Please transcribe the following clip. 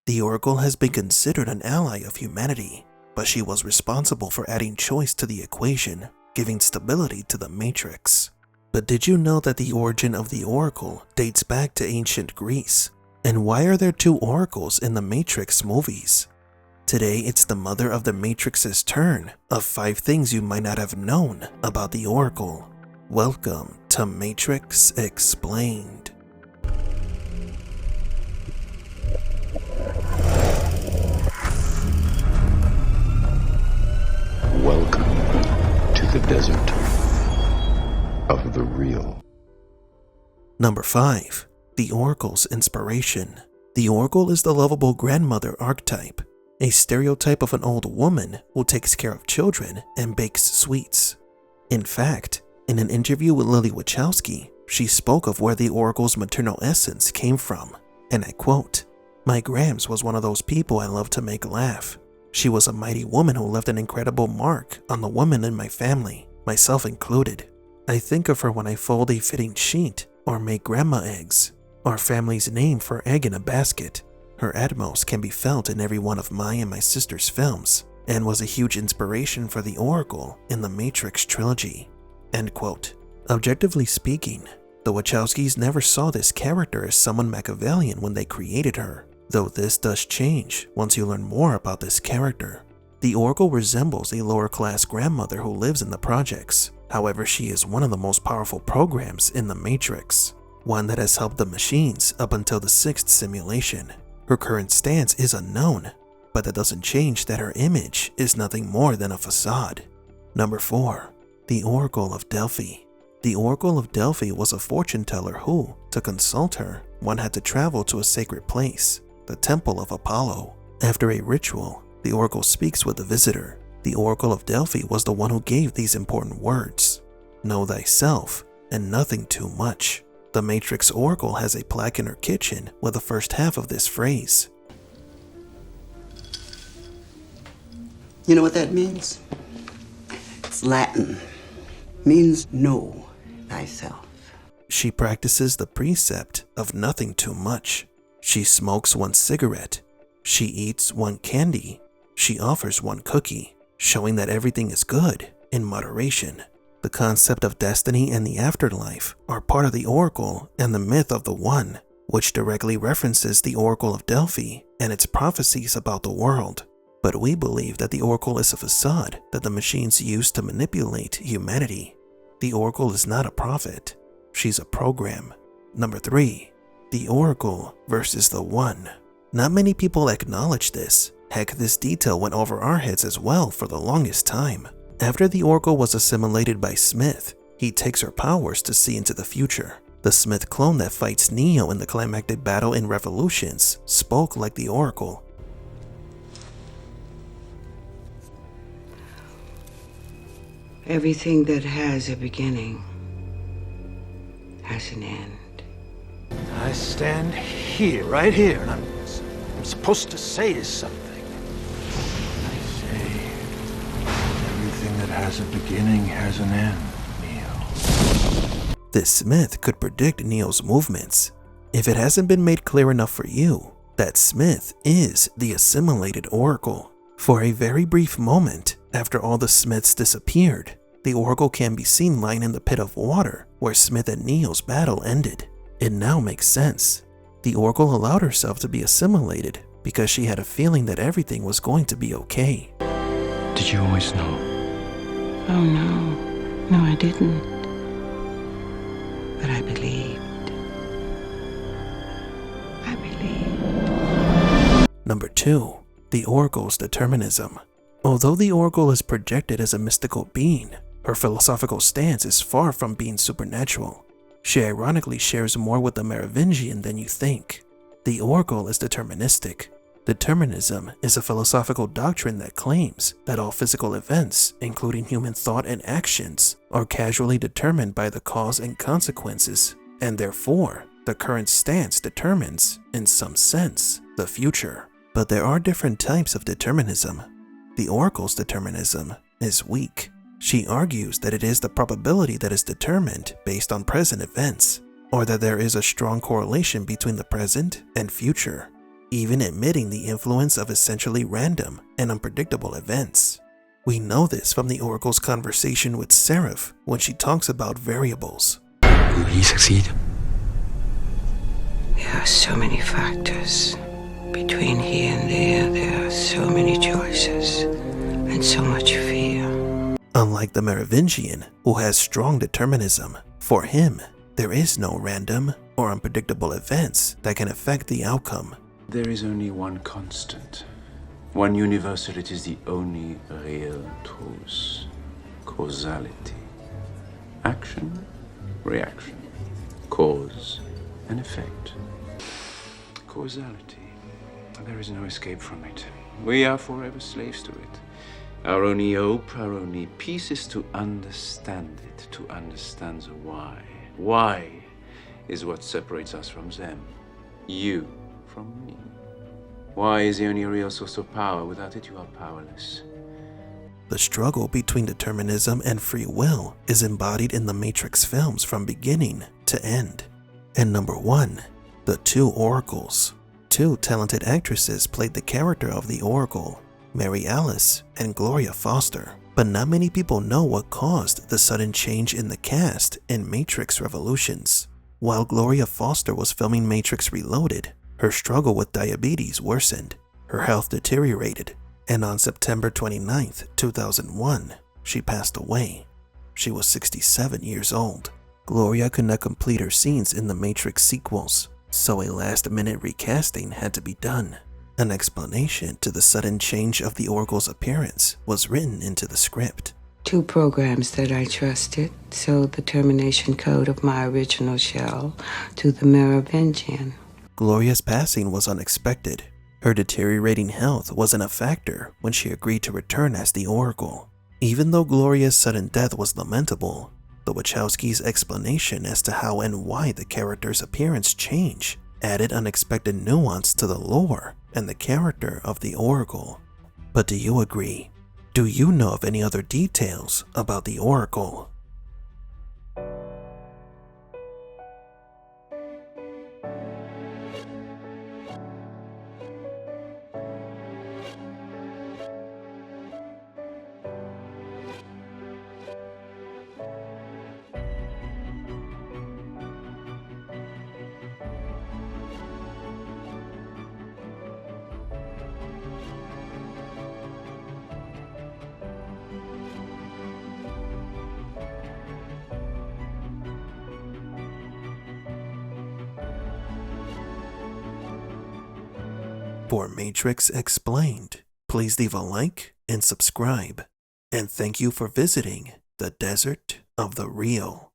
The Oracle has been considered an ally of humanity, but she was responsible for adding choice to the equation, giving stability to the Matrix. But did you know that the origin of the Oracle dates back to ancient Greece? And why are there two oracles in the Matrix movies? Today, it's the mother of the Matrix's turn of 5 things you might not have known about the Oracle. Welcome to Matrix Explained. Welcome to the desert of the real. Number 5. The Oracle's inspiration. The Oracle is the lovable grandmother archetype, a stereotype of an old woman who takes care of children and bakes sweets. In fact, in an interview with Lily Wachowski, she spoke of where the Oracle's maternal essence came from, and I quote, "My Grams was one of those people I love to make laugh. She was a mighty woman who left an incredible mark on the women in my family, myself included. I think of her when I fold a fitting sheet or make grandma eggs, our family's name for egg in a basket. Her atmos can be felt in every one of my and my sister's films, and was a huge inspiration for the Oracle in the Matrix trilogy." End quote. Objectively speaking, the Wachowskis never saw this character as someone Machiavellian when they created her, though this does change once you learn more about this character. The Oracle resembles a lower-class grandmother who lives in the projects. However, she is one of the most powerful programs in the Matrix, one that has helped the machines up until the 6th simulation. Her current stance is unknown, but that doesn't change that her image is nothing more than a facade. Number 4. The Oracle of Delphi. The Oracle of Delphi was a fortune teller who, to consult her, one had to travel to a sacred place, the Temple of Apollo. After a ritual, the Oracle speaks with the visitor. The Oracle of Delphi was the one who gave these important words: "Know thyself, and nothing too much." The Matrix Oracle has a plaque in her kitchen with the first half of this phrase. You know what that means? It's Latin. Means know thyself. She practices the precept of nothing too much. She smokes 1 cigarette. She eats 1 candy. She offers 1 cookie, showing that everything is good in moderation. The concept of destiny and the afterlife are part of the Oracle and the myth of the One, which directly references the Oracle of Delphi and its prophecies about the world. But we believe that the Oracle is a facade that the machines use to manipulate humanity. The Oracle is not a prophet. She's a program. Number 3. The Oracle versus the One. Not many people acknowledge this. Heck, this detail went over our heads as well for the longest time. After the Oracle was assimilated by Smith, he takes her powers to see into the future. The Smith clone that fights Neo in the climactic battle in Revolutions spoke like the Oracle. Everything that has a beginning has an end. I stand here, right here, and I'm supposed to say something. I say, everything that has a beginning has an end, Neo. This Smith could predict Neo's movements. If it hasn't been made clear enough for you, that Smith is the assimilated Oracle. For a very brief moment, after all the Smiths disappeared, the Oracle can be seen lying in the pit of water where Smith and Neo's battle ended. It now makes sense. The Oracle allowed herself to be assimilated because she had a feeling that everything was going to be okay. Did you always know? Oh no, no I didn't. But I believed. I believed. Number 2. The Oracle's determinism. Although the Oracle is projected as a mystical being, her philosophical stance is far from being supernatural. She ironically shares more with the Merovingian than you think. The Oracle is deterministic. Determinism is a philosophical doctrine that claims that all physical events, including human thought and actions, are casually determined by the cause and consequences, and therefore, the current stance determines, in some sense, the future. But there are different types of determinism. The Oracle's determinism is weak. She argues that it is the probability that is determined based on present events, or that there is a strong correlation between the present and future. even admitting the influence of essentially random and unpredictable events. We know this from the Oracle's conversation with Seraph when she talks about variables. Will he succeed? There are so many factors. Between here and there are so many choices and so much fear. Unlike the Merovingian, who has strong determinism, for him, there is no random or unpredictable events that can affect the outcome. There is only one constant, one universal. It is the only real truth. Causality. Action, reaction, cause and effect. Causality. There is no escape from it. We are forever slaves to it. Our only hope, our only peace is to understand it, to understand the why. Why is what separates us from them, you from me. Why is the only real source of power. Without it, you are powerless. The struggle between determinism and free will is embodied in the Matrix films from beginning to end. And number 1, the two oracles. 2 talented actresses played the character of the Oracle, Mary Alice and Gloria Foster. But not many people know what caused the sudden change in the cast in Matrix Revolutions. While Gloria Foster was filming Matrix Reloaded, her struggle with diabetes worsened, her health deteriorated, and on September 29, 2001, she passed away. She was 67 years old. Gloria could not complete her scenes in the Matrix sequels, so a last-minute recasting had to be done. An explanation to the sudden change of the Oracle's appearance was written into the script. 2 programs that I trusted sold the termination code of my original shell to the Merovingian. Gloria's passing was unexpected. Her deteriorating health wasn't a factor when she agreed to return as the Oracle. Even though Gloria's sudden death was lamentable, the Wachowskis' explanation as to how and why the character's appearance changed added unexpected nuance to the lore and the character of the Oracle. But do you agree? Do you know of any other details about the Oracle? For Matrix Explained, please leave a like and subscribe. And thank you for visiting the Desert of the Real.